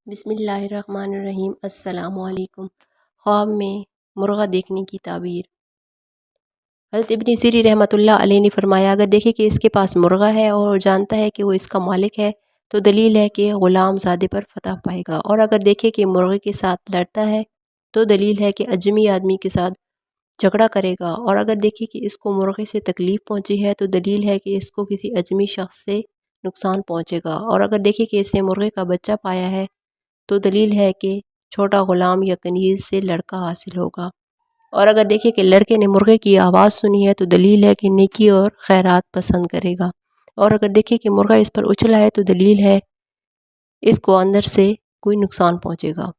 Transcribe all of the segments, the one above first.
بسم اللہ الرحمن الرحیم۔ السلام علیکم۔ خواب میں مرغہ دیکھنے کی تعبیر۔ حضرت ابن سیری رحمۃ اللہ علیہ نے فرمایا، اگر دیکھے کہ اس کے پاس مرغہ ہے اور جانتا ہے کہ وہ اس کا مالک ہے تو دلیل ہے کہ غلام زادے پر فتح پائے گا، اور اگر دیکھے کہ مرغے کے ساتھ لڑتا ہے تو دلیل ہے کہ اجمی آدمی کے ساتھ جھگڑا کرے گا، اور اگر دیکھے کہ اس کو مرغے سے تکلیف پہنچی ہے تو دلیل ہے کہ اس کو کسی اجمی شخص سے نقصان پہنچے گا، اور اگر دیکھے کہ اس نے مرغے کا بچہ پایا ہے تو دلیل ہے کہ چھوٹا غلام یا کنیز سے لڑکا حاصل ہوگا، اور اگر دیکھے کہ لڑکے نے مرغے کی آواز سنی ہے تو دلیل ہے کہ نیکی اور خیرات پسند کرے گا، اور اگر دیکھے کہ مرغہ اس پر اچھلا ہے تو دلیل ہے اس کو اندر سے کوئی نقصان پہنچے گا،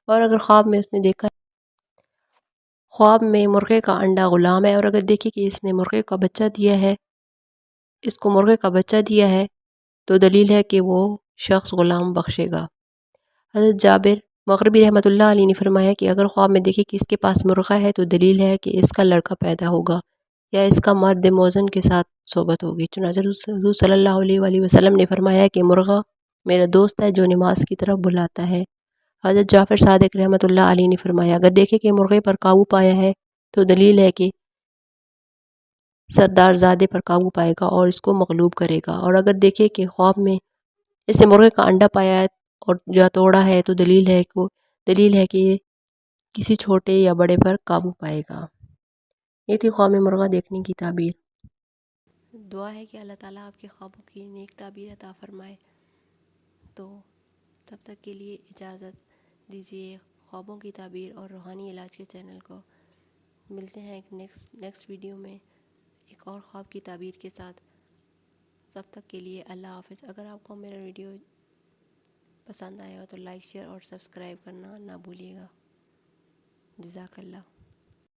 اور اگر خواب میں اس نے دیکھا خواب میں مرغے کا انڈا غلام ہے، اور اگر دیکھے کہ اس نے مرغے کا بچہ دیا ہے اس کو مرغے کا بچہ دیا ہے تو دلیل ہے کہ وہ شخص غلام بخشے گا۔ حضرت جابر مغربی رحمۃ اللہ علیہ نے فرمایا کہ اگر خواب میں دیکھے کہ اس کے پاس مرغہ ہے تو دلیل ہے کہ اس کا لڑکا پیدا ہوگا یا اس کا مرد موزن کے ساتھ صحبت ہوگی۔ چنانچہ حضور صلی اللہ علیہ وآلہ وسلم نے فرمایا کہ مرغہ میرا دوست ہے جو نماز کی طرف بلاتا ہے۔ حضرت جعفر صادق رحمۃ اللہ علیہ نے فرمایا، اگر دیکھے کہ مرغے پر قابو پایا ہے تو دلیل ہے کہ سردار زادے پر قابو پائے گا اور اس کو مغلوب کرے گا، اور اگر دیکھے کہ خواب میں اس نے مرغے کا انڈا پایا ہے اور یا توڑا ہے تو دلیل ہے کہ یہ کسی چھوٹے یا بڑے پر قابو پائے گا۔ یہ تھی خواب میں مرغہ دیکھنے کی تعبیر۔ دعا ہے کہ اللہ تعالیٰ آپ کے خوابوں کی نیک تعبیر عطا فرمائے۔ تو تب تک کے لیے اجازت دیجیے۔ خوابوں کی تعبیر اور روحانی علاج کے چینل کو ملتے ہیں ایک نیکسٹ ویڈیو میں ایک اور خواب کی تعبیر کے ساتھ۔ تب تک کے لیے اللہ حافظ۔ اگر آپ کو میرا ویڈیو پسند آیا ہو تو لائک، شیئر اور سبسکرائب کرنا نہ بھولیے گا۔ جزاک اللہ۔